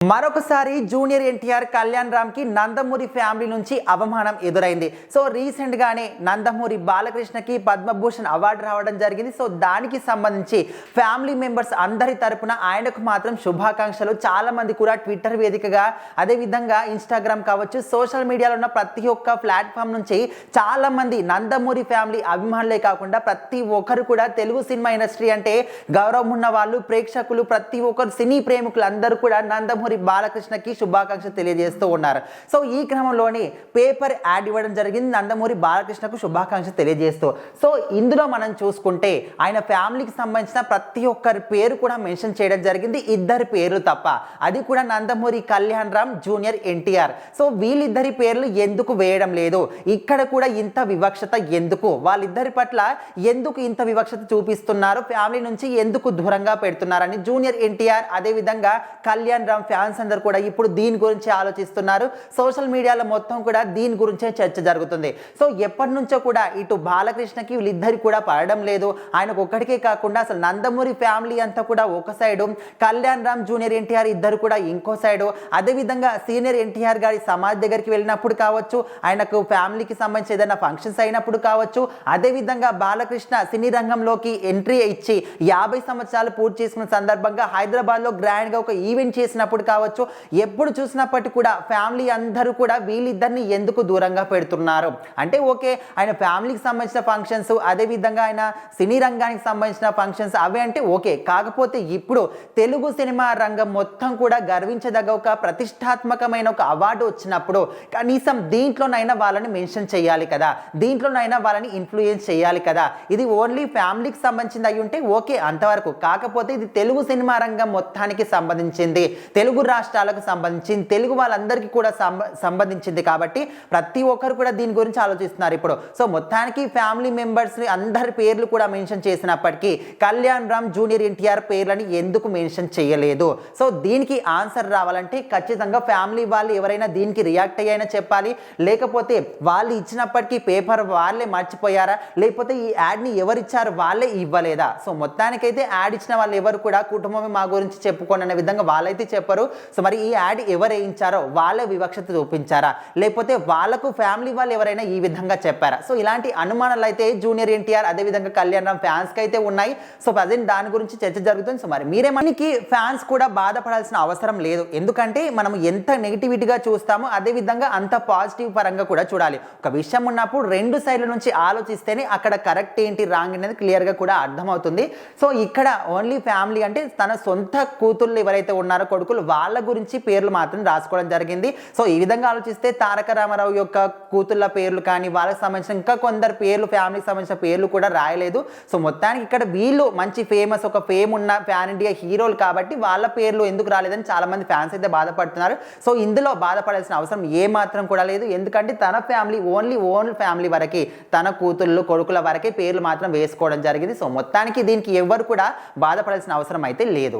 మరొకసారి జూనియర్ ఎన్టీఆర్ కళ్యాణ్ రామ్ కి నందమూరి ఫ్యామిలీ నుంచి అవమానం ఎదురైంది. సో రీసెంట్ గానే నందమూరి బాలకృష్ణకి పద్మభూషణ్ అవార్డు రావడం జరిగింది. సో దానికి సంబంధించి ఫ్యామిలీ మెంబర్స్ అందరి తరపున ఆయనకు మాత్రం శుభాకాంక్షలు. చాలా మంది కూడా ట్విట్టర్ వేదికగా, అదే విధంగా ఇన్స్టాగ్రామ్ కావచ్చు, సోషల్ మీడియాలో ఉన్న ప్రతి ఒక్క ప్లాట్ఫామ్ నుంచి చాలా మంది నందమూరి ఫ్యామిలీ అభిమానులే కాకుండా ప్రతి ఒక్కరు కూడా తెలుగు సినిమా ఇండస్ట్రీ అంటే గౌరవం ఉన్న వాళ్ళు, ప్రేక్షకులు, ప్రతి ఒక్కరు సినీ ప్రేమికులు అందరూ కూడా నందమూరి బాలకృష్ణకి శుభాకాంక్షలు తెలియజేస్తూ ఉన్నారు. సో ఈ క్రమంలోనే పేపర్ యాడ్ ఇవ్వడం జరిగింది నందమూరి బాలకృష్ణకు శుభాకాంక్షలు తెలియజేస్తూ. సో ఇందులో మనం చూసుకుంటే ఆయన ఫ్యామిలీకి సంబంధించిన ప్రతి ఒక్కరి పేరు కూడా మెన్షన్ చేయడం జరిగింది, ఇద్దరి పేర్లు తప్ప. అది కూడా నందమూరి కళ్యాణ్ రామ్, జూనియర్ ఎన్టీఆర్. సో వీళ్ళిద్దరి పేర్లు ఎందుకు వేయడం లేదు, ఇక్కడ కూడా ఇంత వివక్షత ఎందుకు, వాళ్ళిద్దరి పట్ల ఎందుకు ఇంత వివక్షత చూపిస్తున్నారు, ఫ్యామిలీ నుంచి ఎందుకు దూరంగా పెడుతున్నారని జూనియర్ ఎన్టీఆర్ అదే విధంగా కళ్యాణ్ రామ్ ఫ్యాన్స్ అందరూ కూడా ఇప్పుడు దీని గురించి ఆలోచిస్తున్నారు. సోషల్ మీడియాలో మొత్తం కూడా దీని గురించే చర్చ జరుగుతుంది. సో ఎప్పటి నుంచో కూడా ఇటు బాలకృష్ణకి వీళ్ళిద్దరికి కూడా పడడం లేదు. ఆయనకు ఒక్కడికే కాకుండా అసలు నందమూరి ఫ్యామిలీ అంతా కూడా ఒక సైడు, కళ్యాణ్ రామ్, జూనియర్ ఎన్టీఆర్ ఇద్దరు కూడా ఇంకో సైడు. అదేవిధంగా సీనియర్ ఎన్టీఆర్ గారి సమాధి దగ్గరికి వెళ్ళినప్పుడు కావచ్చు, ఆయనకు ఫ్యామిలీకి సంబంధించి ఏదైనా ఫంక్షన్స్ అయినప్పుడు కావచ్చు, అదేవిధంగా బాలకృష్ణ సినీ రంగంలోకి ఎంట్రీ ఇచ్చి 50 సంవత్సరాలు పూర్తి చేసుకున్న సందర్భంగా హైదరాబాద్లో గ్రాండ్గా ఒక ఈవెంట్ చేసినప్పుడు కావచ్చు, ఎప్పుడు చూసినప్పటికీ కూడా ఫ్యామిలీ అందరూ కూడా వీళ్ళిద్దరిని ఎందుకు దూరంగా పెడుతున్నారు అంటే, ఓకే ఆయన ఫ్యామిలీకి సంబంధించిన ఫంక్షన్స్, అదేవిధంగా ఆయన సినీ రంగానికి సంబంధించిన ఫంక్షన్స్ అవి అంటే ఓకే. కాకపోతే ఇప్పుడు తెలుగు సినిమా రంగం మొత్తం కూడా గర్వించదగ్గ ఒక ప్రతిష్టాత్మకమైన ఒక అవార్డు వచ్చినప్పుడు కనీసం దీంట్లోనైనా వాళ్ళని మెన్షన్ చేయాలి కదా, దీంట్లోనైనా వాళ్ళని ఇన్ఫ్లుయెన్స్ చేయాలి కదా. ఇది ఓన్లీ ఫ్యామిలీకి సంబంధించింది అయి ఉంటే ఓకే అంతవరకు. కాకపోతే ఇది తెలుగు సినిమా రంగం మొత్తానికి సంబంధించింది, తెలుగు రాష్ట్రాలకు సంబంధించింది, తెలుగు వాళ్ళందరికీ కూడా సంబంధించింది కాబట్టి ప్రతి ఒక్కరు కూడా దీని గురించి ఆలోచిస్తున్నారు ఇప్పుడు. సో మొత్తానికి ఫ్యామిలీ మెంబర్స్ అందరి పేర్లు కూడా మెన్షన్ చేసినప్పటికీ కళ్యాణ్ రామ్, జూనియర్ ఎన్టీఆర్ పేర్లని ఎందుకు మెన్షన్ చేయలేదు? సో దీనికి ఆన్సర్ రావాలంటే ఖచ్చితంగా ఫ్యామిలీ వాళ్ళు ఎవరైనా దీనికి రియాక్ట్ అయ్యాయని చెప్పాలి, లేకపోతే వాళ్ళు ఇచ్చినప్పటికీ పేపర్ వాళ్ళే మర్చిపోయారా, లేకపోతే ఈ యాడ్ని ఎవరిచ్చారు వాళ్ళే ఇవ్వలేదా? సో మొత్తానికైతే యాడ్ ఇచ్చిన వాళ్ళు ఎవరు కూడా కుటుంబమే మా గురించి చెప్పుకోండి అనే విధంగా వాళ్ళైతే చెప్పరు. సో మరి ఈ యాడ్ ఎవరు వేయించారో వాళ్ళే వివక్షత చూపించారా, లేకపోతే వాళ్ళకు ఫ్యామిలీ వాళ్ళు ఎవరైనా ఈ విధంగా చెప్పారా? సో ఇలాంటి అనుమానాలు అయితే జూనియర్ ఎన్టీఆర్ అదేవిధంగా కళ్యాణ్ రామ్ ఫ్యాన్స్కి అయితే ఉన్నాయి. సో ప్రజెంట్ దాని గురించి చర్చ జరుగుతుంది. సో మరి మీరేమనికి ఫ్యాన్స్ కూడా బాధపడాల్సిన అవసరం లేదు, ఎందుకంటే మనం ఎంత నెగిటివిటీగా చూస్తామో అదేవిధంగా అంత పాజిటివ్ పరంగా కూడా చూడాలి. ఒక విషయం ఉన్నప్పుడు రెండు సైడ్ల నుంచి ఆలోచిస్తేనే అక్కడ కరెక్ట్ ఏంటి, రాంగ్ అనేది క్లియర్గా కూడా అర్థమవుతుంది. సో ఇక్కడ ఓన్లీ ఫ్యామిలీ అంటే తన సొంత కూతుళ్ళు ఎవరైతే ఉన్నారో, కొడుకులు, వాళ్ళ గురించి పేర్లు మాత్రం రాసుకోవడం జరిగింది. సో ఈ విధంగా ఆలోచిస్తే తారక రామారావు యొక్క కూతుళ్ళ పేర్లు కానీ, వాళ్ళకి సంబంధించిన ఇంకా కొందరు పేర్లు, ఫ్యామిలీకి సంబంధించిన పేర్లు కూడా రాయలేదు. సో మొత్తానికి ఇక్కడ వీళ్ళు మంచి ఫేమస్, ఒక ఫేమ్ ఉన్న ప్యాన్ ఇండియా హీరోలు కాబట్టి వాళ్ళ పేర్లు ఎందుకు రాలేదని చాలా మంది ఫ్యాన్స్ అయితే బాధపడుతున్నారు. సో ఇందులో బాధపడాల్సిన అవసరం ఏ మాత్రం కూడా లేదు, ఎందుకంటే తన ఫ్యామిలీ ఓన్ ఫ్యామిలీ వరకే, తన కూతుళ్ళు, కొడుకుల వరకే పేర్లు మాత్రం వేసుకోవడం జరిగింది. సో మొత్తానికి దీనికి ఎవరు కూడా బాధపడాల్సిన అవసరం అయితే లేదు.